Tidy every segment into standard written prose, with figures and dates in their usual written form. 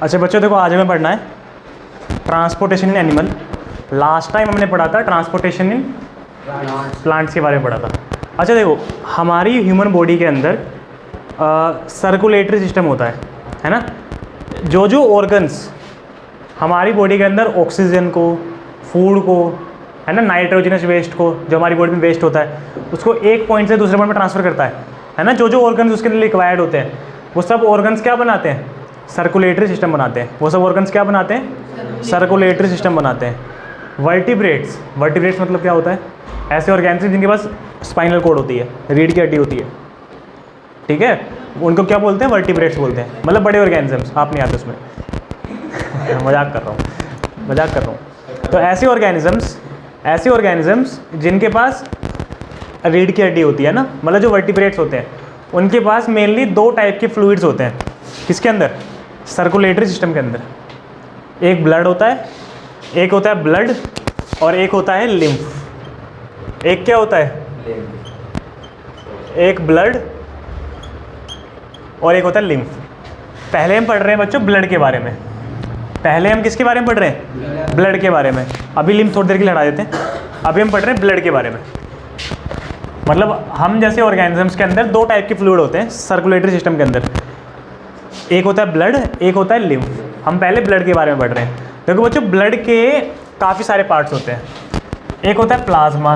अच्छा बच्चों देखो, आज हमें पढ़ना है transportation in animal. Last time हमने पढ़ा था ट्रांसपोर्टेशन इन प्लांट्स के बारे में पढ़ा था। अच्छा देखो, हमारी ह्यूमन बॉडी के अंदर सर्कुलेटरी सिस्टम होता है ना। जो जो ऑर्गन्स हमारी बॉडी के अंदर ऑक्सीजन को, फूड को, है ना, नाइट्रोजनस वेस्ट को, जो हमारी बॉडी में वेस्ट होता है, उसको एक पॉइंट से दूसरे पॉइंट में ट्रांसफ़र करता है ना। जो जो ऑर्गन्स उसके लिए रिक्वायर्ड होते हैं, वो सब ऑर्गन्स क्या बनाते हैं? सर्कुलेटरी सिस्टम बनाते हैं। वो सब ऑर्गन्स क्या बनाते हैं? सर्कुलेटरी सिस्टम बनाते हैं। वर्टिब्रेट्स मतलब क्या होता है? ऐसे ऑर्गेनिज्म जिनके पास स्पाइनल कोड होती है, रीढ़ की हड्डी होती है, ठीक है, उनको क्या बोलते हैं? वर्टिब्रेट्स बोलते हैं। मतलब बड़े ऑर्गेनिजम्स, आप नहीं आते उसमें मजाक कर रहा हूँ। तो ऐसे ऑर्गेनिजम्स जिनके पास रीढ़ की हड्डी होती है ना, मतलब जो वर्टिब्रेट्स होते हैं, उनके पास मेनली दो टाइप के फ्लूइड्स होते हैं। किसके अंदर? सर्कुलेटरी सिस्टम के अंदर। एक ब्लड होता है, एक होता है ब्लड, और एक होता है लिम्फ। एक क्या होता है? एक ब्लड और एक होता है लिम्फ। पहले हम पढ़ रहे हैं बच्चों ब्लड के बारे में। पहले हम किसके बारे में पढ़ रहे हैं? ब्लड के बारे में। अभी लिम्फ थोड़ी देर के लिए हटा देते हैं। अभी हम पढ़ रहे हैं ब्लड के बारे में। मतलब हम जैसे ऑर्गेनिजम्स के अंदर दो टाइप के फ्लूइड होते हैं सर्कुलेटरी सिस्टम के अंदर। एक होता है ब्लड, एक होता है लिम्फ। हम पहले ब्लड के बारे में पढ़ रहे हैं। देखो बच्चों, ब्लड के काफ़ी सारे पार्ट्स होते हैं। एक होता है प्लाज्मा,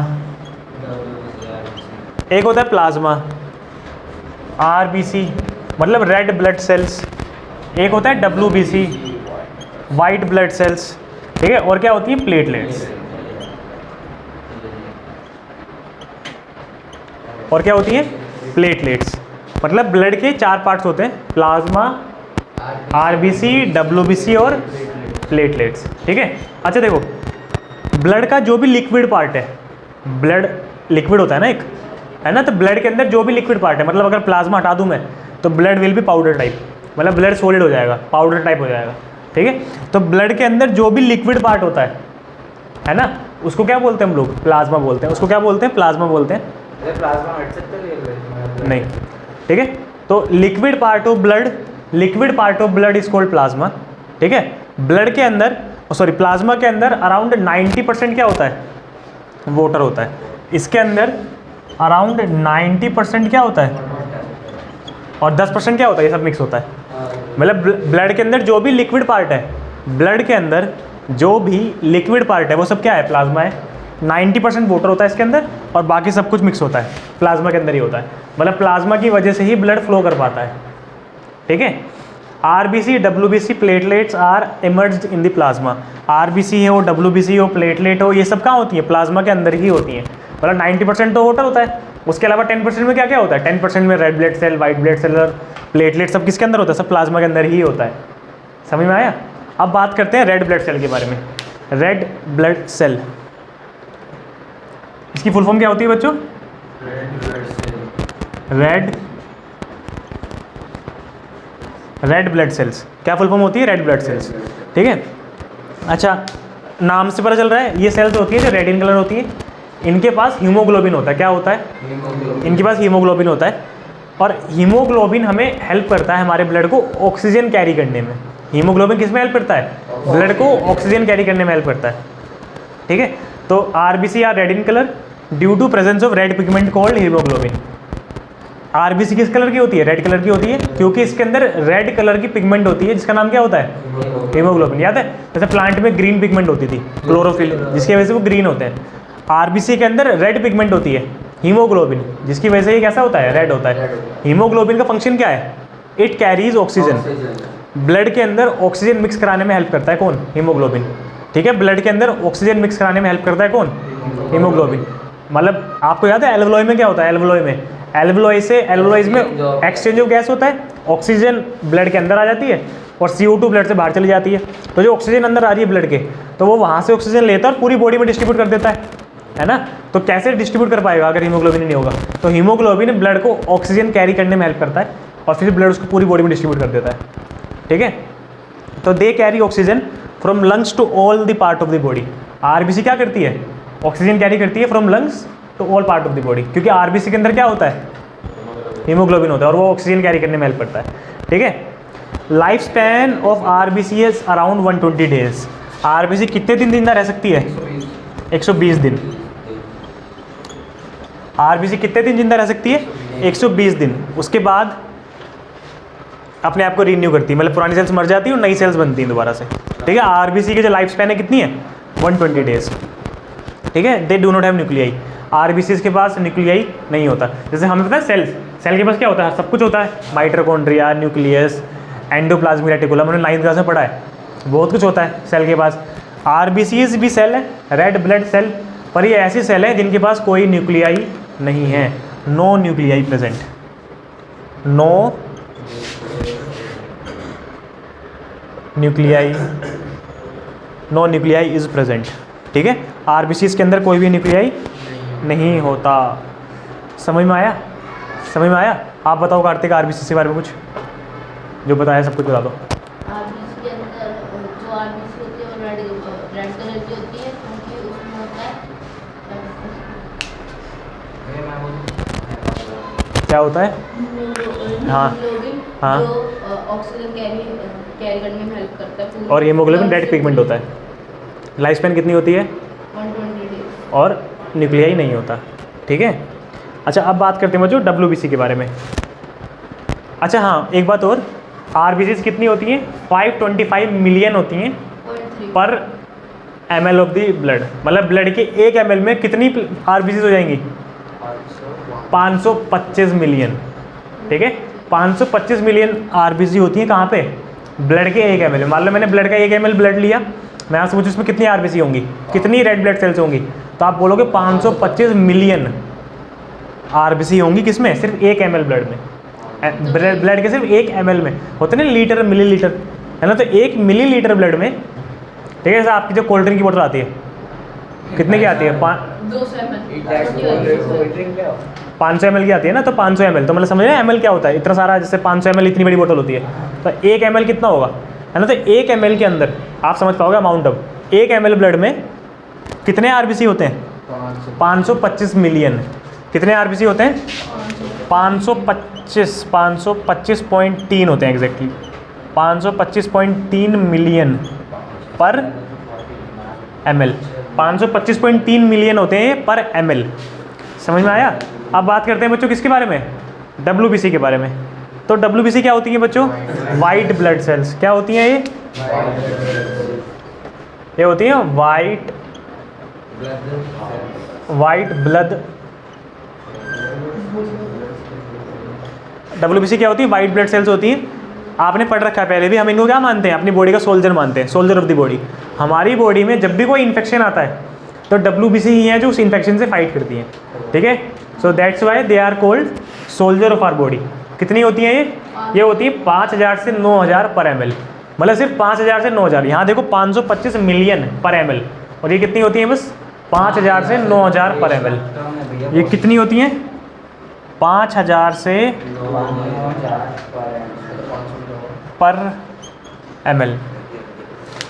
RBC मतलब रेड ब्लड सेल्स। एक होता है WBC, वाइट ब्लड सेल्स, ठीक है। और क्या होती है? प्लेटलेट्स। और क्या होती है? प्लेटलेट्स। मतलब ब्लड के चार पार्ट्स होते हैं, प्लाज्मा, RBC, WBC और प्लेटलेट्स, ठीक है। अच्छा देखो, ब्लड का जो भी लिक्विड पार्ट है, ब्लड लिक्विड होता है ना एक, है ना, तो ब्लड के अंदर जो भी लिक्विड पार्ट है, मतलब अगर प्लाज्मा हटा दूं मैं तो ब्लड विल भी पाउडर टाइप, मतलब ब्लड सॉलिड हो जाएगा, पाउडर टाइप हो जाएगा, ठीक है। तो ब्लड के अंदर जो भी लिक्विड पार्ट होता है ना, उसको क्या बोलते हैं हम लोग? प्लाज्मा बोलते हैं। उसको क्या बोलते हैं? प्लाज्मा बोलते हैं। नहीं, ठीक है। तो liquid part of blood is called plasma, ठीक है। ब्लड के अंदर, सॉरी, प्लाज्मा के अंदर अराउंड 90% क्या होता है? वाटर होता है। इसके अंदर अराउंड 90% क्या होता है? और 10% क्या होता है? ये सब मिक्स होता है। मतलब ब्लड के अंदर जो भी लिक्विड पार्ट है, ब्लड के अंदर जो भी लिक्विड पार्ट है, वो सब क्या है? प्लाज्मा है। 90% वाटर होता है इसके अंदर, और बाकी सब कुछ मिक्स होता है, प्लाज्मा के अंदर ही होता है। मतलब प्लाज्मा की वजह से ही ब्लड फ्लो कर पाता है, ठीक है। RBC, WBC, platelets are emerged in the plasma. RBC हो, WBC हो, प्लेटलेट हो, ये सब कहाँ होती है? प्लाज्मा के अंदर ही होती हैं। मतलब 90% तो वाटर होता है, उसके अलावा 10% में क्या क्या होता है? 10% में red blood cell, white blood cell और प्लेटलेट, सब किसके अंदर होता है? सब प्लाज्मा के अंदर ही होता है। समझ में आया? अब बात करते हैं रेड ब्लड सेल के बारे में। रेड ब्लड सेल, इसकी फुल फॉर्म क्या होती है बच्चों? Red blood cells. क्या फुल फॉर्म होती है? रेड ब्लड सेल्स, ठीक है। अच्छा, नाम से पता चल रहा है ये सेल्स होती है जो रेड इन कलर होती है। इनके पास हीमोग्लोबिन होता है। क्या होता है? इनके पास हीमोग्लोबिन होता है, और हीमोग्लोबिन हमें हेल्प करता है हमारे ब्लड को ऑक्सीजन कैरी करने में। हीमोग्लोबिन किस में हेल्प करता है? ब्लड को ऑक्सीजन कैरी करने में हेल्प करता है, ठीक है। तो RBC are red in colour due to presence of red pigment called haemoglobin. RBC किस कलर की होती है? रेड कलर की होती है, क्योंकि इसके अंदर रेड कलर की पिगमेंट होती है जिसका नाम क्या होता है? हीमोग्लोबिन। याद है? जैसे प्लांट में ग्रीन पिगमेंट होती थी, क्लोरोफिल, जिसकी वजह से वो ग्रीन होते हैं। RBC के अंदर रेड पिगमेंट होती है, हीमोग्लोबिन, जिसकी वजह से ये कैसा होता है? रेड होता है। हीमोग्लोबिन का फंक्शन क्या है? It carries oxygen. ब्लड के अंदर ऑक्सीजन मिक्स कराने में हेल्प करता है कौन? हीमोग्लोबिन, ठीक है। ब्लड के अंदर ऑक्सीजन मिक्स कराने में हेल्प करता है कौन? हीमोग्लोबिन। मतलब आपको याद है एल्वलॉय में क्या होता है? एल्वलॉय में एक्सचेंज ऑफ गैस होता है, ऑक्सीजन ब्लड के अंदर आ जाती है और CO2 ब्लड से बाहर चली जाती है। तो जो ऑक्सीजन अंदर आ रही है ब्लड के, तो वो वहाँ से ऑक्सीजन लेता है और पूरी बॉडी में डिस्ट्रीब्यूट कर देता है ना। तो कैसे डिस्ट्रीब्यूट कर पाएगा अगर हीमोग्लोबिन नहीं होगा? तो हीमोग्लोबिन ब्लड को ऑक्सीजन कैरी करने में हेल्प करता है और फिर ब्लड उसको पूरी बॉडी में डिस्ट्रीब्यूट कर देता है, ठीक है। तो they carry oxygen from lungs to all the part of the body. RBC क्या करती है? ऑक्सीजन कैरी करती है from lungs to all part of the body, क्योंकि RBC के अंदर क्या होता है? हीमोग्लोबिन होता है, और वो ऑक्सीजन कैरी करने में हेल्प करता है, ठीक है। Life span of RBC is around 120 days. RBC कितने दिन जिंदा रह सकती है? 120 दिन। आरबीसी कितने दिन जिंदा रह सकती है? 120 दिन। उसके बाद अपने आप को रीन्यू करती है, मतलब पुरानी सेल्स मर जाती है और नई सेल्स बनती हैं दोबारा से। ठीक है, आरबीसी की जो लाइफ स्पैन है कितनी है? 120 डेज। ठीक है, they do not have nuclei. RBCs के पास न्यूक्लियाई नहीं होता। जैसे हमें पता है सेल के पास क्या होता है? सब कुछ होता है, माइटोकॉन्ड्रिया, न्यूक्लियस, एंडोप्लाज्मिक रेटिकुलम, हमने 9th क्लास में पढ़ा है, बहुत कुछ होता है सेल के पास। आरबीसीज भी सेल है, रेड ब्लड सेल, पर ये ऐसी सेल है जिनके पास कोई न्यूक्लियाई नहीं है। No nuclei present, no nuclei, no nuclei is present. ठीक है, आरबीसीज के अंदर कोई भी न्यूक्लियाई नहीं होता। समझ में आया? समझ में आया? आप बताओ कार्तिक, आरबीसी के बारे में कुछ जो बताया सब कुछ बता दो। आरबीसी के अंदर जो आरबीसी होती है वो रेड कलर की होती है, क्योंकि उसमें होता है क्या होता है? हाँ हाँ, जो ऑक्सीजन कैरी करने में हेल्प करता है। और हीमोग्लोबिन रेड पिगमेंट होता है। लाइफ स्पैन कितनी होती है? 120 डेज। और न्यूक्लियाई नहीं होता। ठीक है, अच्छा अब बात करते हैं बच्चों डब्ल्यूबीसी के बारे में। अच्छा हाँ, एक बात और, आरबीसीज कितनी होती हैं? 525 मिलियन होती हैं 0.3 पर ml ऑफ दी ब्लड। मतलब ब्लड के 1 ml में कितनी आरबीसीज हो जाएंगी? 525 मिलियन। ठीक है, 525 मिलियन आरबीसी होती हैं कहाँ पे? ब्लड के 1 ml। मान लो मैंने ब्लड का 1 ml ब्लड लिया, मैं आपसे पूछूं इसमें कितनी आरबीसी होंगी, कितनी रेड ब्लड सेल्स होंगी, तो आप बोलोगे 525 मिलियन आरबीसी होंगी। किसमें? सिर्फ 1 ml ब्लड में। ब्लड के सिर्फ 1 ml में होते ना लीटर मिलीलीटर, है ना? तो 1 मिलीलीटर ब्लड में, ठीक है, जैसे आपकी जो कोल्ड ड्रिंक की बोतल आती है, कितने की आती है? 500 ml की आती है ना, तो 500 ml, तो मतलब समझ रहे हैं ml क्या होता है? इतना सारा, जैसे 500 ml इतनी बड़ी बोतल होती है, तो 1 ml कितना होगा, है ना? तो 1 ml के अंदर आप समझ पाओगे अमाउंट ऑफ 1 ml ब्लड में कितने आरबीसी होते हैं? 525 मिलियन। कितने आरबीसी होते हैं? 525.3 होते हैं एग्जैक्टली, 525.3 मिलियन पर ml। 525.3 मिलियन होते हैं पर ml। समझ में आया? अब बात करते हैं बच्चों किसके बारे में? डब्ल्यूबीसी के बारे में। तो डब्ल्यूबीसी क्या होती है बच्चों? White blood cells. क्या होती हैं ये होती हैं वाइट ब्लड। डब्ल्यूबीसी क्या होती है? वाइट ब्लड सेल्स होती हैं। आपने पढ़ रखा है पहले भी, हम इनको क्या मानते हैं? अपनी बॉडी का सोल्जर मानते हैं, सोल्जर ऑफ द बॉडी। हमारी बॉडी में जब भी कोई इन्फेक्शन आता है तो डब्ल्यूबीसी ही है जो उस इन्फेक्शन से फाइट करती है। ठीक है, so that's why they are called soldier of our body. कितनी होती हैं ये होती है 5000 से 9000 पर ml। मतलब सिर्फ 5000 से 9000। यहाँ देखो 525 मिलियन पर ml, और ये कितनी होती है? बस 5000 से 9000 पर ml। ये कितनी होती हैं? 5000 से पर ml।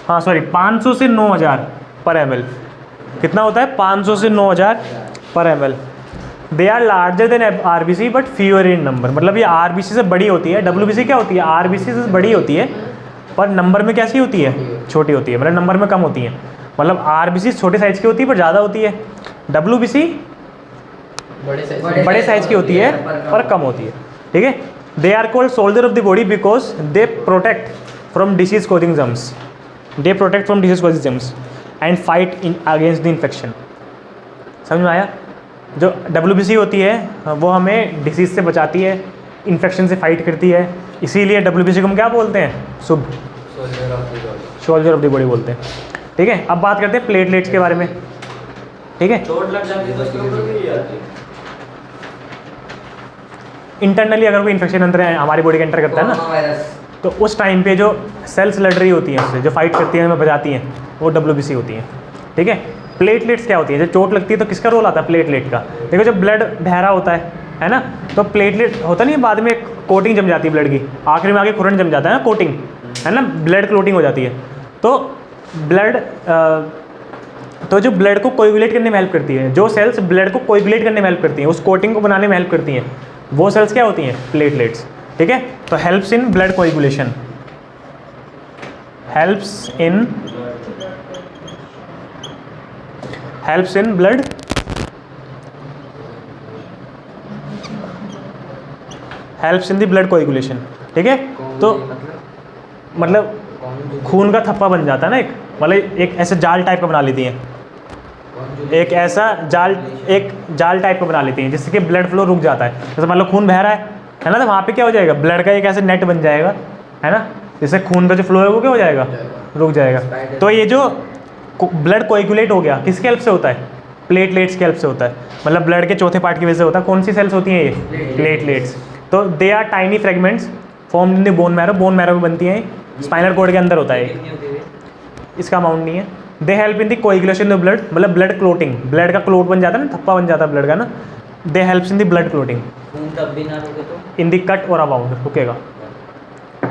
हाँ सॉरी, 500 से 9000 पर ml। कितना होता है? 500 से 9000 पर ml। They are larger than RBC but fewer in number. मतलब ये आरबीसी से बड़ी होती है। डब्ल्यूबीसी क्या होती है? आरबीसी से बड़ी होती है पर नंबर में कैसी होती है? छोटी होती है, मतलब नंबर में कम होती है। मतलब आरबीसी छोटे साइज की होती है पर ज़्यादा होती है, डब्ल्यूबीसी बड़े साइज की होती है पर कम होती है। ठीक है, they are called soldier of the body because they protect from disease causing germs. They protect from disease causing germs and fight in against the infection. समझ में आया? जो डब्ल्यूबीसी होती है वो हमें डिसीज से बचाती है, इन्फेक्शन से फाइट करती है, इसीलिए डब्ल्यूबीसी को हम क्या बोलते हैं? शुभ सोल्जर ऑफ द बॉडी बोलते हैं। ठीक है, अब बात करते हैं प्लेटलेट्स के बारे में। ठीक है, चोट लग जाती है तो उसके ऊपर भी आती है। इंटरनली अगर कोई इन्फेक्शन अंदर हमारी बॉडी के एंटर करता है ना, तो उस टाइम पे जो सेल्स लड़ रही होती हैं उससे, जो फाइट करती हैं, हमें बचाती हैं, वो डब्ल्यूबीसी होती हैं। ठीक है, प्लेटलेट्स क्या होती है? जब चोट लगती है तो किसका रोल आता है? प्लेटलेट का। देखो जब ब्लड बह रहा होता है ना, तो प्लेटलेट होता नहीं है, बाद में कोटिंग जम जाती है ब्लड की, आखिर में आगे खुरन जम जाता है ना, कोटिंग, है ना, ब्लड क्लोटिंग हो जाती है। तो ब्लड तो जो ब्लड को कोएगुलेट करने में हेल्प करती है, जो सेल्स ब्लड को कोएगुलेट करने में हेल्प करती हैं, उस कोटिंग को बनाने में हेल्प करती हैं, वो सेल्स क्या होती हैं? प्लेटलेट्स। ठीक है, तो helps in blood coagulation. Helps in blood helps in the blood coagulation. ठीक है, तो मतलब खून का थप्पा बन जाता है ना एक, मतलब एक ऐसे जाल टाइप का बना लेती हैं, एक ऐसा जाल टाइप का बना लेती हैं जिससे कि ब्लड फ्लो रुक जाता है। जैसे मान लो खून बह रहा है ना, तो वहाँ पे क्या हो जाएगा, ब्लड का एक ऐसे नेट बन जाएगा, है ना, जिससे खून का जो फ्लो है वो क्या हो जाएगा, रुक जाएगा। तो ये जो ब्लड कोएगुलेट हो गया किसके हेल्प से होता है, प्लेटलेट्स के हेल्प से होता है, मतलब ब्लड के चौथे पार्ट की वजह से होता है। कौन सी सेल्स होती हैं ये, प्लेटलेट्स। तो they are tiny fragments formed in the bone marrow, bone marrow में बनती हैं, स्पाइनल कॉर्ड के अंदर होता है, इसका अमाउंट नहीं है। They help in the coagulation of blood, मतलब ब्लड क्लोटिंग, ब्लड का क्लोट बन जाता है ना, थप्पा बन जाता है ब्लड का ना, दे helps in the blood clotting तब भी ना रुके तो इन द कट और अबाउंड, रुकेगा।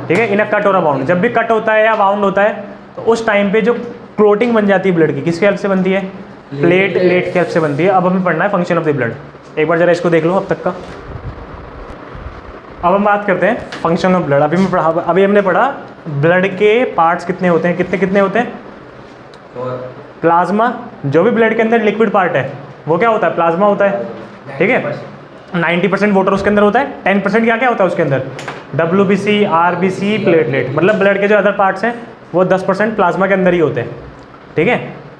ठीक है, इन अ कट और अबाउंड, जब भी कट होता है या बाउंड होता है तो उस टाइम पे जो क्लोटिंग बन जाती है ब्लड की, किसके हेल्प से बनती है, प्लेटलेट के हेल्प से बनती है। अब हमें पढ़ना है फंक्शन ऑफ द ब्लड, एक बार जरा इसको देख लो अब तक का। अब हम बात करते हैं फंक्शन ऑफ ब्लड। अभी हमने पढ़ा ब्लड के पार्ट्स कितने होते हैं, कितने होते हैं, प्लाज्मा, जो भी ब्लड के अंदर लिक्विड पार्ट है वो क्या होता है, प्लाज्मा होता है। ठीक है, 90% वाटर उसके अंदर होता है, 10% क्या होता है उसके अंदर, WBC, RBC, प्लेटलेट, मतलब ब्लड के जो अदर पार्ट्स हैं वो 10% प्लाज्मा के अंदर ही होते हैं। ठीक है,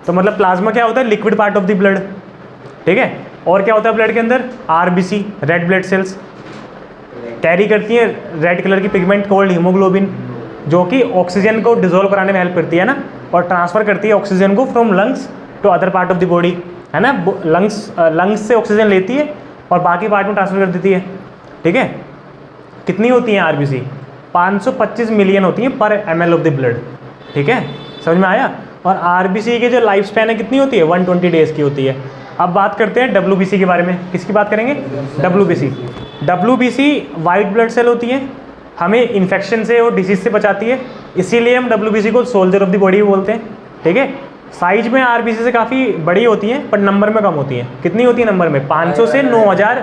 तो मतलब प्लाज्मा क्या होता है, liquid part of the blood. ठीक है, और क्या होता है ब्लड के अंदर, RBC, red blood cells, carry करती है रेड कलर की पिगमेंट कोल्ड हीमोग्लोबिन, जो कि ऑक्सीजन को डिजोल्व कराने में हेल्प करती है ना, और ट्रांसफ़र करती है ऑक्सीजन को from lungs to other part of the body, है ना। लंग्स से ऑक्सीजन लेती है और बाकी पार्ट में ट्रांसफ़र कर देती है। ठीक है, कितनी होती हैं RBC, 525 मिलियन होती हैं पर ml ऑफ द ब्लड। ठीक है, समझ में आया। और RBC के जो लाइफ स्पैन है कितनी होती है, 120 डेज़ की होती है। अब बात करते हैं WBC के बारे में, किसकी बात करेंगे, WBC वाइट ब्लड सेल होती है, हमें इन्फेक्शन से और डिसीज से बचाती है, इसीलिए हम WBC को सोल्जर ऑफ द बॉडी बोलते हैं। ठीक है, साइज में RBC से काफ़ी बड़ी होती हैं पर नंबर में कम होती हैं। कितनी होती है नंबर में, 500 से 9000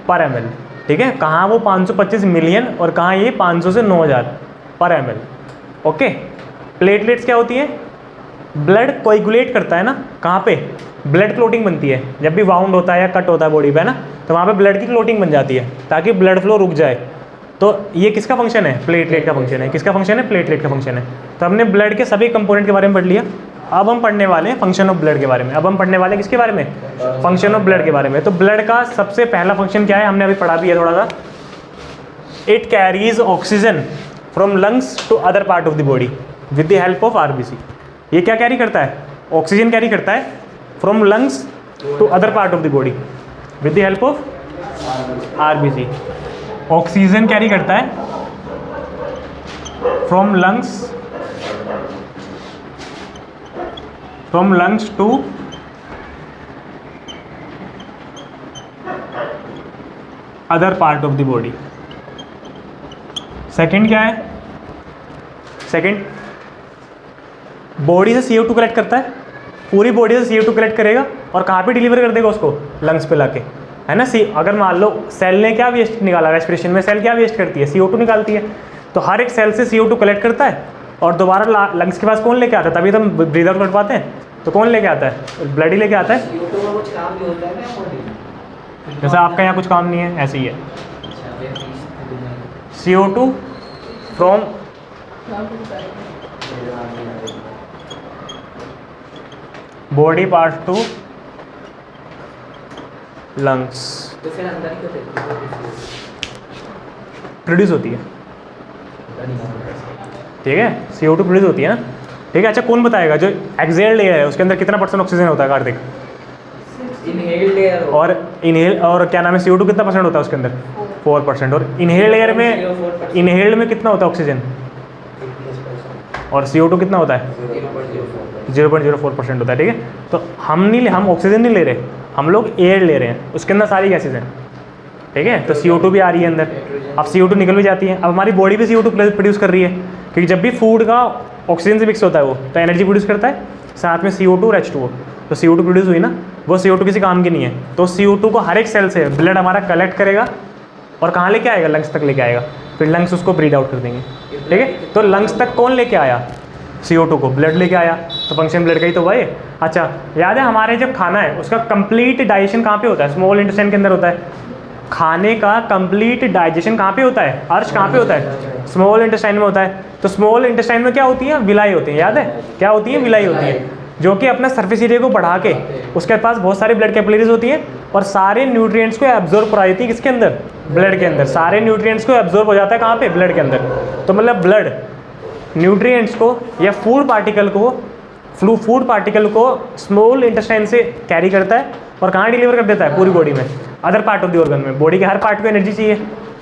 पर ml। ठीक है, कहाँ वो 525 मिलियन और कहाँ ये 500 से 9000 पर ml। ओके, प्लेटलेट्स क्या होती हैं, ब्लड कोएगुलेट करता है ना, कहाँ पे, ब्लड क्लोटिंग बनती है जब भी वाउंड होता है या कट होता है बॉडी पे, है ना, तो वहाँ पे ब्लड की क्लोटिंग बन जाती है ताकि ब्लड फ्लो रुक जाए। तो ये किसका फंक्शन है, प्लेटलेट का फंक्शन है। किसका फंक्शन है, प्लेटलेट का फंक्शन है। तो हमने ब्लड के सभी कंपोनेंट के बारे में पढ़ लिया। अब हम पढ़ने वाले हैं फंक्शन ऑफ ब्लड के बारे में। अब हम पढ़ने वाले हैं किसके बारे में, फंक्शन ऑफ ब्लड के बारे में। तो ब्लड का सबसे पहला फंक्शन क्या है, हमने अभी पढ़ा भी है थोड़ा सा, it carries oxygen from lungs to other part of the body with the help of RBC। ये क्या कैरी करता है, ऑक्सीजन कैरी करता है from lungs to other part of the body with the help of RBC। Oxygen carry करता है from lungs to other part of the body. Second क्या है, सेकंड बॉडी से CO2 कलेक्ट करता है, पूरी बॉडी से CO2 कलेक्ट करेगा और कहाँ पे डिलीवर कर देगा उसको, लंग्स पे लाके, है ना। अगर मान लो सेल ने क्या वेस्ट निकाला, रेस्पिरेशन में सेल क्या वेस्ट करती है, CO2 निकालती है। तो हर एक सेल से CO2 कलेक्ट करता है और दोबारा लंग्स के पास कौन लेके आता है, तभी तो हम ब्रीद आउट कर पाते हैं। तो कौन लेके आता है, ब्लड ही लेके आता है। कुछ काम भी होता है ना, जैसे आपका यहाँ कुछ काम नहीं है, ऐसे ही है। CO2 from body part two lungs तो फिर अंदर ही क्यों प्रोड्यूस होती है। ठीक है, CO2 प्रोड्यूस होती है ना। ठीक है, अच्छा कौन बताएगा जो एक्सेल लेयर है उसके अंदर कितना % ऑक्सीजन होता है, कार्तिक। इनहेल्ड लेयर और इनहेल और क्या नाम है, CO2 कितना % होता है उसके अंदर, 4%। और इनहेल लेयर में, इनहेल्ड में कितना होता है ऑक्सीजन, और CO2 कितना होता है, 0.04% होता है। ठीक है, तो हम ऑक्सीजन नहीं ले रहे, हम लोग एयर ले रहे हैं, उसके अंदर सारी गैसेज हैं। ठीक है, तो CO2 भी आ रही है अंदर। अब CO2 निकल भी जाती है। अब हमारी बॉडी भी CO2 प्रोड्यूस कर रही है, क्योंकि जब भी फूड का ऑक्सीजन से मिक्स होता है वो तो एनर्जी प्रोड्यूस करता है, साथ में CO2 और H2O। तो CO2 प्रोड्यूस हुई ना, वो CO2 किसी काम की नहीं है। तो CO2 को हर एक सेल से ब्लड हमारा कलेक्ट करेगा और कहाँ लेके आएगा, लंग्स तक लेके आएगा, फिर लंग्स उसको ब्रीड आउट कर देंगे। ठीक है, तो लंग्स तक कौन लेके आया, CO2 को, ब्लड लेके आया, तो फंक्शन ब्लड का ही तो हुआ ये। अच्छा, याद है हमारे जब खाना है उसका कंप्लीट डाइजेशन कहाँ पे होता है? स्मॉल इंटेस्टाइन के अंदर होता है। खाने का कंप्लीट डाइजेशन कहाँ पे होता है? अर्श कहाँ पे होता है? स्मॉल इंटेस्टाइन में होता है। तो स्मॉल इंटेस्टाइन में क्या होती है? विलाई होती है। याद है क्या होती है? विलाई होती है, जो कि अपना सरफेस एरिया को बढ़ा के उसके पास बहुत सारी ब्लड कैपिलरीज होती हैं और सारे न्यूट्रिएंट्स को एब्जॉर्ब करा देती है। किसके अंदर? ब्लड के अंदर। सारे न्यूट्रिएंट्स को एब्जॉर्ब हो जाता है कहाँ पे? ब्लड के अंदर। तो मतलब ब्लड न्यूट्रिएंट्स को या फूड पार्टिकल को स्मॉल इंटेस्टाइन से कैरी करता है और कहाँ डिलीवर कर देता है? पूरी बॉडी में, other part of the organ में। बॉडी के हर पार्ट को एनर्जी चाहिए,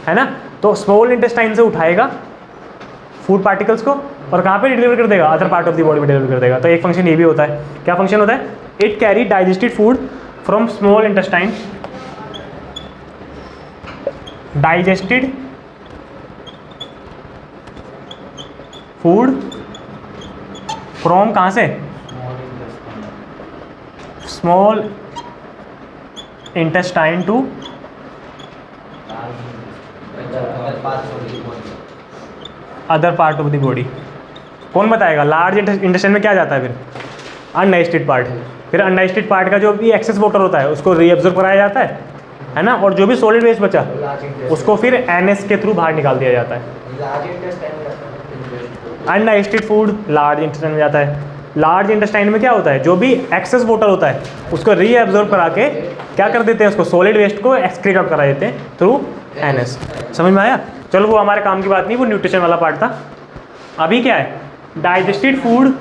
है ना? तो स्मॉल इंटेस्टाइन से उठाएगा फूड पार्टिकल्स को और कहाँ पे डिलीवर कर देगा? Other part of the body में डिलीवर कर देगा। तो एक फंक्शन ये भी होता है। क्या फंक्शन होता है? It carry digested food from small intestine, digested food from कहाँ से? Small intestine to other part of the body. कौन बताएगा? लार्ज इंटेस्टाइन में क्या जाता है फिर? Undigested part. फिर अनडाइजेस्टेड पार्ट का जो भी एक्सेस वाटर होता है उसको रीअब्जॉर्ब कराया जाता है ना? और जो भी सॉलिड वेस्ट बचा उसको फिर NS के थ्रू बाहर निकाल दिया जाता है। अनडाइजेस्टेड फूड लार्ज इंटेस्टाइन में जाता है। लार्ज इंटेस्टाइन में क्या होता है? जो भी एक्सेस वाटर होता है उसको रीअब्जॉर्ब करा के क्या कर देते हैं? उसको सॉलिड वेस्ट को एक्सक्रीट आउट करा देते हैं थ्रू NS। समझ में आया? चलो वो हमारे काम की बात नहीं, वो न्यूट्रिशन वाला पार्ट था। अभी क्या है? Digested food.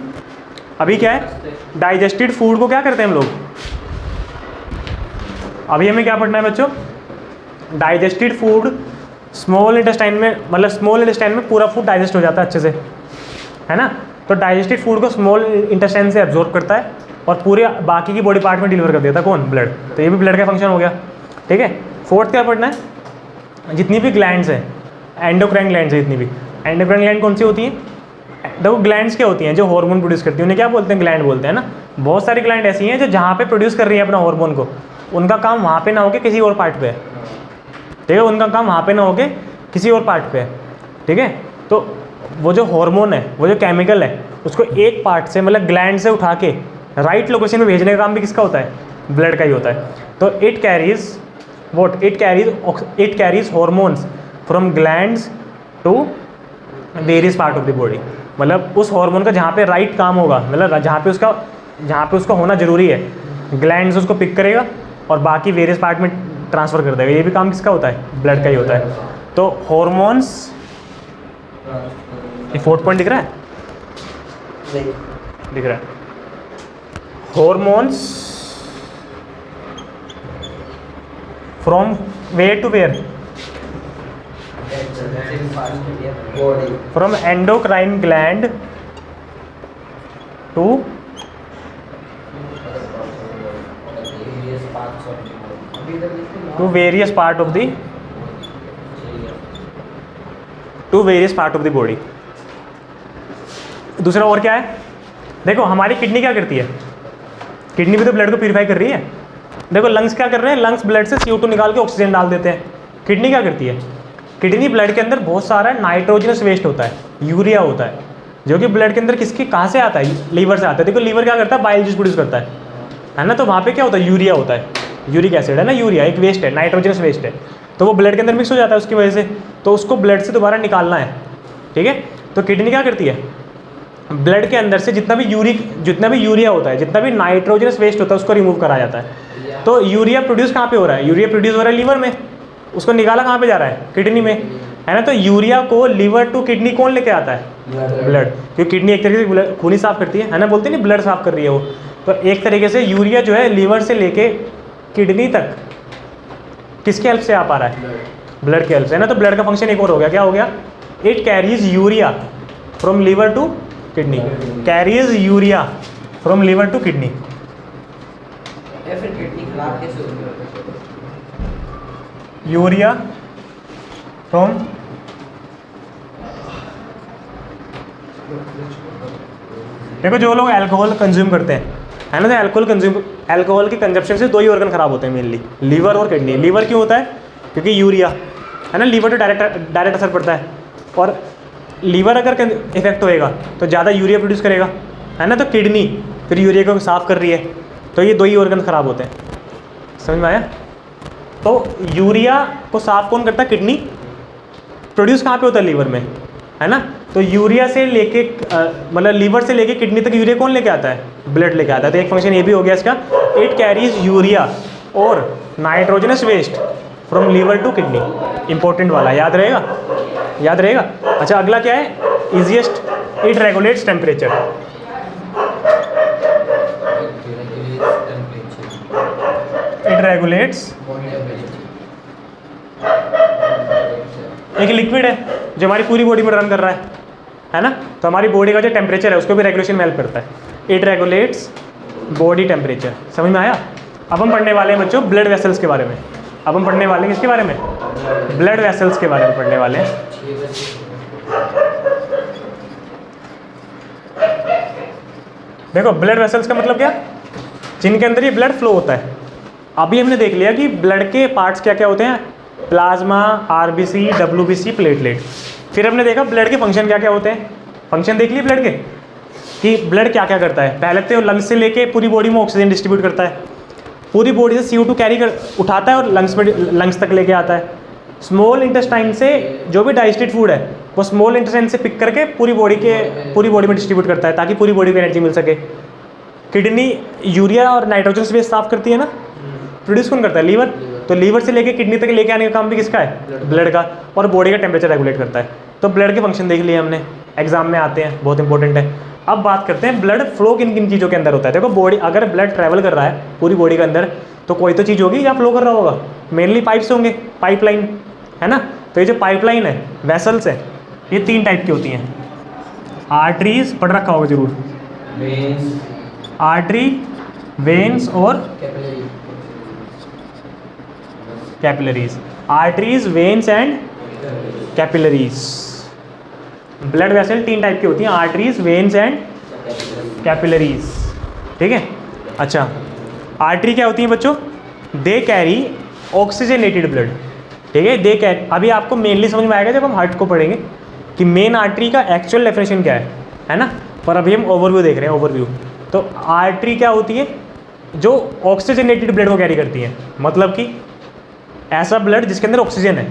अभी क्या है? डाइजेस्टेड फूड को क्या करते हैं हम लोग? अभी हमें क्या पढ़ना है बच्चों? डाइजेस्टेड फूड स्मॉल इंटेस्टाइन में, मतलब स्मॉल इंटेस्टाइन में पूरा फूड डाइजेस्ट हो जाता है अच्छे से, है ना? तो डाइजेस्टेड फूड को स्मॉल इंटेस्टाइन से एब्जॉर्ब करता है और पूरे बाकी की बॉडी पार्ट में डिलीवर कर देता है। कौन? ब्लड। तो ये भी ब्लड का फंक्शन हो गया। ठीक है। फोर्थ क्या पढ़ना है? जितनी भी ग्लैंड्स हैं, एंडोक्राइन ग्लैंड्स है जितनी भी। एंडोक्राइन ग्लैंड कौन सी होती हैं? देखो ग्लैंड्स क्या होती हैं? जो हार्मोन प्रोड्यूस करती हैं उन्हें क्या बोलते हैं? ग्लैंड बोलते हैं ना। बहुत सारी ग्लैंड ऐसी हैं जो जहाँ पे प्रोड्यूस कर रही है अपना हार्मोन को, उनका काम वहाँ पे ना होके किसी और पार्ट पे है। ठीक है, उनका काम वहाँ पे ना होके किसी और पार्ट पे है। ठीक है, तो वो जो हार्मोन है, वो जो केमिकल है, उसको एक पार्ट से मतलब ग्लैंड से उठा के राइट लोकेशन में भेजने का काम भी किसका होता है? ब्लड का ही होता है। तो it carries hormones from glands to various part of the body. मतलब उस हार्मोन का जहाँ पे राइट काम होगा, मतलब जहाँ पे उसका होना जरूरी है, ग्लैंड्स उसको पिक करेगा और बाकी वेरियस पार्ट में ट्रांसफ़र कर देगा। ये भी काम किसका होता है? ब्लड का ही होता है। तो हॉर्मोन्स, ये फोर्थ पॉइंट दिख रहा है? दिख रहा है। Hormones from where to where? From endocrine gland to various part of the body. दूसरा और क्या है? देखो हमारी किडनी क्या करती है? किडनी भी तो ब्लड को प्यूरिफाई कर रही है। देखो लंग्स क्या कर रहे हैं? लंग्स ब्लड से CO2 निकाल के ऑक्सीजन डाल देते हैं। किडनी क्या करती है? किडनी ब्लड के अंदर बहुत सारा नाइट्रोजनस वेस्ट होता है, यूरिया होता है, जो कि ब्लड के अंदर किसके कहाँ से आता है? लीवर से आता है। देखो लीवर क्या करता है? बाइल जूस प्रोड्यूस करता है ना? तो वहाँ पे क्या होता है? यूरिया होता है, यूरिक एसिड है ना। यूरिया एक वेस्ट है, नाइट्रोजनस वेस्ट है, तो वो ब्लड के अंदर मिक्स हो जाता है उसकी वजह से, तो उसको ब्लड से दोबारा निकालना है। ठीक है, तो किडनी क्या करती है? ब्लड के अंदर से जितना भी यूरिया होता है, जितना भी नाइट्रोजनस वेस्ट होता है, उसको रिमूव करा जाता है। तो यूरिया प्रोड्यूस कहाँ पे हो रहा है? यूरिया प्रोड्यूस हो रहा है लीवर में, उसको निकाला कहाँ पे जा रहा है? किडनी में, है ना। तो यूरिया को लीवर टू किडनी कौन लेके आता है? ब्लड। क्योंकि किडनी एक तरीके से खून ही साफ करती है ना, बोलते नहीं ब्लड साफ कर रही है वो। तो एक तरीके से यूरिया जो है लीवर से लेके किडनी तक किसके हेल्प से आ पा रहा है? ब्लड के हेल्प से, है ना। तो ब्लड का फंक्शन एक और हो गया, क्या हो गया? It carries urea from liver to kidney. Carries urea from liver to kidney. Urea from देखो जो लोग अल्कोहल कंज्यूम करते हैं, है ना, तो अल्कोहल के कंजप्शन से दो ही ऑर्गन खराब होते हैं मेनली, लीवर और किडनी। लीवर क्यों होता है? क्योंकि यूरिया, है ना, लीवर तो डायरेक्ट असर पड़ता है, और लीवर अगर इफेक्ट होएगा तो ज़्यादा यूरिया प्रोड्यूस करेगा, है ना। तो किडनी फिर यूरिया को साफ़ कर रही है, तो ये दो ही ऑर्गन ख़राब होते हैं। समझ में आया? तो यूरिया को साफ़ कौन करता है? किडनी। प्रोड्यूस कहाँ पे होता है? लीवर में, है ना। तो यूरिया से लेके मतलब लीवर से लेके किडनी तक यूरिया कौन लेके आता है? ब्लड लेके आता है। तो एक फंक्शन ये भी हो गया इसका, इट कैरीज यूरिया और nitrogenous waste from liver to kidney. Important वाला, याद रहेगा, याद रहेगा। अच्छा, अगला क्या है? Easiest, it regulates temperature. It regulates, एक लिक्विड है जो हमारी पूरी बॉडी में रन कर रहा है ना। तो हमारी बॉडी का जो टेम्परेचर है उसको भी रेगुलेशन में हेल्प करता है। It regulates body temperature. समझ में आया? अब हम पढ़ने वाले हैं बच्चों ब्लड वेसल्स के बारे में। अब हम पढ़ने वाले हैं किसके बारे में? ब्लड वेसल्स के बारे में पढ़ने वाले हैं। देखो, ब्लड वेसल्स का मतलब क्या? जिनके अंदर ये ब्लड फ्लो होता है। अभी हमने देख लिया कि ब्लड के पार्ट्स क्या क्या होते हैं, प्लाज्मा, आरबीसी, डब्ल्यूबीसी, प्लेटलेट। फिर हमने देखा ब्लड के फंक्शन क्या क्या होते हैं। फंक्शन देख लिए ब्लड के कि ब्लड क्या क्या करता है। पहले तो लंग्स से लेके पूरी बॉडी में ऑक्सीजन डिस्ट्रीब्यूट करता है, पूरी बॉडी से CO2 कैरी कर उठाता है और लंग्स तक लेके आता है। स्मॉल इंटेस्टाइन से जो भी डाइजेस्टेड फूड है वो स्मॉल इंटेस्टाइन से पिक करके पूरी बॉडी में डिस्ट्रीब्यूट करता है ताकि पूरी बॉडी को एनर्जी मिल सके। किडनी यूरिया और नाइट्रोजन स्पेस साफ करती है ना, प्रोड्यूस कौन करता है? लीवर। तो लीवर से लेके किडनी तक लेके आने का काम भी किसका है? ब्लड का। और बॉडी का टेम्परेचर रेगुलेट करता है। तो ब्लड के फंक्शन देख लिए हमने, एग्जाम में आते हैं, बहुत इंपॉर्टेंट है। अब बात करते हैं ब्लड फ्लो किन किन चीज़ों के अंदर होता है। देखो, बॉडी अगर ब्लड ट्रैवल कर रहा है पूरी बॉडी के अंदर तो कोई तो चीज़ होगी या फ्लो कर रहा होगा। मेनली पाइप्स होंगे, पाइपलाइन, है ना। तो ये जो पाइपलाइन है, वेसल्स है, ये 3 टाइप की होती हैं। आर्टरीज पढ़ रखा होगा जरूर, आर्टरी, वेन्स और capillaries. Arteries, veins and capillaries. Blood vessel 3 type की होती हैं, आर्टरीज, वेन्स एंड कैपिलरीज। ठीक है। अच्छा, आर्टरी क्या होती है बच्चों? They carry oxygenated blood. ठीक है, दे कैरी। अभी आपको मेनली समझ में आएगा जब हम हार्ट को पढ़ेंगे कि मेन आर्टरी का एक्चुअल डेफिनेशन क्या है ना। पर अभी हम ओवरव्यू देख रहे हैं, ओवरव्यू। तो आर्टरी क्या होती है? जो ऑक्सीजनेटेड ब्लड को कैरी करती है। मतलब कि ऐसा ब्लड जिसके अंदर ऑक्सीजन है,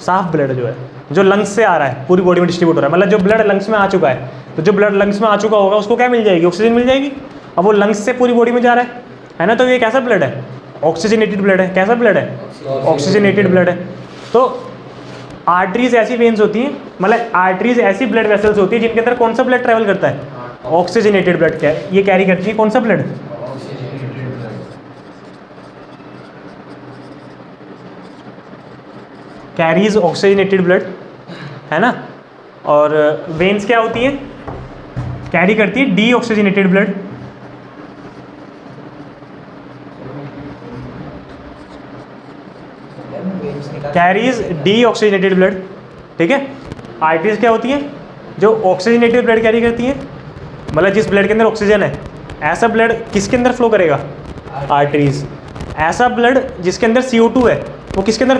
साफ ब्लड जो है, जो लंग्स से आ रहा है, पूरी बॉडी में डिस्ट्रीब्यूट हो रहा है। मतलब जो ब्लड लंग्स में आ चुका है, तो जो ब्लड लंग्स में आ चुका होगा उसको क्या मिल जाएगी? ऑक्सीजन मिल जाएगी। अब वो लंग्स से पूरी बॉडी में जा रहा है ना। तो ये कैसा ब्लड है? ऑक्सीजनेटेड ब्लड है। कैसा ब्लड है? ऑक्सीजनेटेड ब्लड है। तो आर्टरीज ऐसी वेन्स होती हैं, मतलब आर्टरीज ऐसी ब्लड वेसल्स होती है जिनके अंदर कौन सा ब्लड ट्रैवल करता है? Oxygenated blood. क्या ये कैरी करती है? कौन सा ब्लड? कैरीज ऑक्सीजनेटेड ब्लड, है ना। और वेन्स क्या होती है? कैरी करती है D oxygenated blood. Carries D oxygenated blood. ठीक है। आर्टरीज क्या होती है? जो ऑक्सीजनेटेड ब्लड कैरी करती है, मतलब जिस ब्लड के अंदर ऑक्सीजन है, ऐसा ब्लड किसके अंदर फ्लो करेगा? आर्टरीज। ऐसा ब्लड जिसके अंदर CO2 है वो किसके अंदर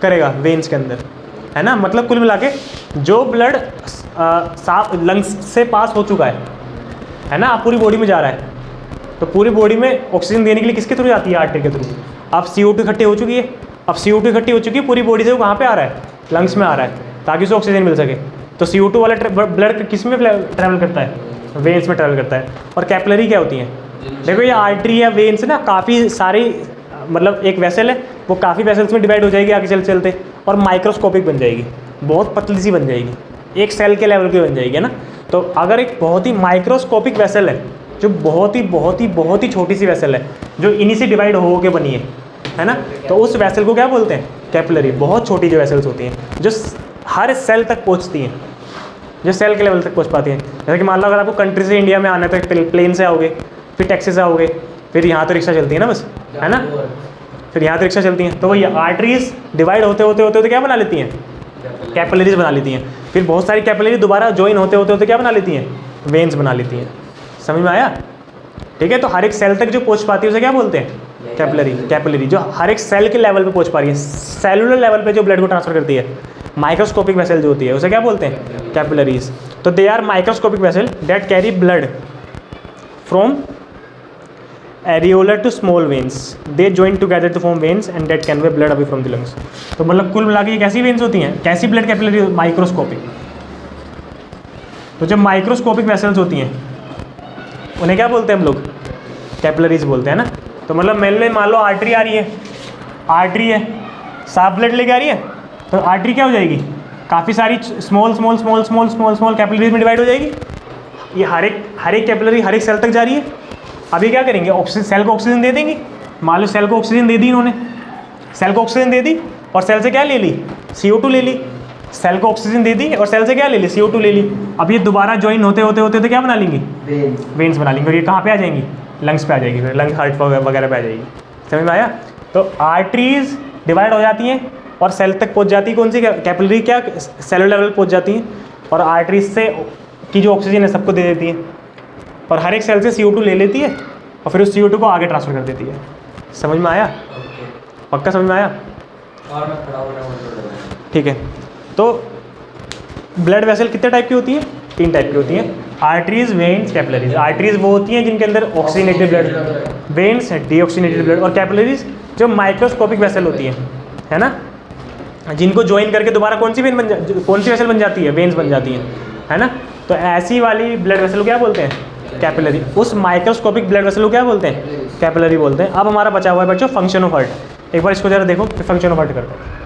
करेगा? वेन्स के अंदर, है ना। मतलब कुल मिला के जो ब्लड साफ लंग्स से पास हो चुका है ना, आप पूरी बॉडी में जा रहा है, तो पूरी बॉडी में ऑक्सीजन देने के लिए किसके थ्रू जाती है? आर्टरी के थ्रू। अब CO2 इकट्ठी हो चुकी है, अब CO2 इकट्ठी हो चुकी है पूरी बॉडी से, वो कहाँ पे आ रहा है? लंग्स में आ रहा है, ताकि उसे ऑक्सीजन मिल सके। तो CO2 वाला ब्लड किस में ट्रैवल करता है? वेन्स में ट्रैवल करता है। और कैपिलरी क्या होती हैं? देखो, ये आर्टरी या वेन्स ना काफ़ी सारी, मतलब एक वेसल है, वो काफ़ी वेसल्स में डिवाइड हो जाएगी आगे चलते चलते, और माइक्रोस्कोपिक बन जाएगी, बहुत पतली सी बन जाएगी, एक सेल के लेवल की बन जाएगी, है ना। तो अगर एक बहुत ही माइक्रोस्कोपिक वेसल है, जो बहुत ही छोटी सी वेसल है, जो इन्हीं से डिवाइड हो के बनी है ना, तो उस वेसल को क्या बोलते हैं? कैपिलरी। बहुत छोटी जो वेसल्स होती हैं जो हर सेल तक पहुंचती हैं, जो सेल के लेवल तक पहुंच पाती हैं। जैसे कि मान लो अगर आपको कंट्री से इंडिया में आना है तो प्लेन से आओगे, फिर टैक्सी से आओगे, फिर यहाँ तो रिक्शा चलती है ना बस, है ना, फिर यहाँ तो रिक्शा चलती हैं। तो वही आर्टरीज डिवाइड होते क्या बना लेती हैं? कैपिलरीज बना लेती हैं। फिर बहुत सारी कैपिलरी दोबारा ज्वाइन होते क्या बना लेती हैं? वेन्स बना लेती हैं। समझ में आया? ठीक है। तो हर एक सेल तक जो पहुँच पाती है उसे क्या बोलते हैं? कैपिलरी। कैपिलरी जो हर एक सेल के लेवल पे पहुँच पा रही है, सेलुलर लेवल पे जो ब्लड को ट्रांसफर करती है। माइक्रोस्कोपिक वेसल जो होती है उसे क्या बोलते हैं? कैपिलरीज। तो they are microscopic vessel that carry blood from areolar to small veins, they join together to form veins and that convey blood away from the lungs. तो मतलब कुल मिला के ये कैसी वेन्स होती हैं, कैसी ब्लड कैपिलरी? माइक्रोस्कोपिक। तो जब माइक्रोस्कोपिक वेसल्स होती हैं उन्हें क्या बोलते हैं हम लोग? कैपिलरीज बोलते हैं ना। तो मतलब मान लो आर्टरी आ रही है, आर्टरी है, साफ ब्लड लेके आ रही है, तो आर्टरी क्या हो जाएगी? काफ़ी सारी small small small small small small capillaries में डिवाइड हो जाएगी। ये हर एक कैपिलरी हर एक सेल तक जा रही है। अभी क्या करेंगे? ऑक्सीजन, सेल को ऑक्सीजन दे देंगे। मान लो सेल को ऑक्सीजन दे दी इन्होंने, सेल को ऑक्सीजन दे दी और सेल से क्या ले ली? CO2 ले ली। सेल को ऑक्सीजन दे दी और सेल से क्या ले ली? CO2 ले ली। अब ये दोबारा ज्वाइन होते होते होते तो क्या बना लेंगी? वेन्स बना लेंगे। और ये कहाँ पे आ जाएंगी? लंग्स पे आ जाएगी, फिर लंग हार्ट वगैरह पे आ जाएगी। समझ में आया? तो आर्टरीज डिवाइड हो जाती हैं और सेल तक पहुंच जाती है। कौन सी कैपिलरी? क्या सेलुलर लेवल पहुंच जाती हैं और आर्टरीज से की जो ऑक्सीजन है सबको दे देती है और हर एक सेल से CO2 ले लेती है और फिर उस CO2 को आगे ट्रांसफर कर देती है। समझ में आया? पक्का समझ में आया? और मैं खड़ा हो रहा हूँ। ठीक है। तो ब्लड वेसल कितने टाइप की होती है? 3 टाइप की होती हैं, आर्टरीज, वेन्स, कैपिलरीज। आर्टरीज वो होती हैं जिनके अंदर oxygenated blood, veins deoxygenated blood, और कैपिलरीज जो माइक्रोस्कोपिक वेसल होती हैं, है ना, जिनको ज्वाइन करके दोबारा कौन सी वेसल बन जाती है? वेन्स बन जाती हैं, है ना। तो ऐसी वाली ब्लड वेसल को क्या बोलते हैं? कैपिलरी। उस माइक्रोस्कोपिक ब्लड वेसल को क्या बोलते हैं? कैपिलरी बोलते हैं। अब हमारा बचा हुआ है बच्चों फंक्शन ऑफ हार्ट। एक बार इसको जरा देखो, फंक्शन ऑफ हार्ट करते हैं।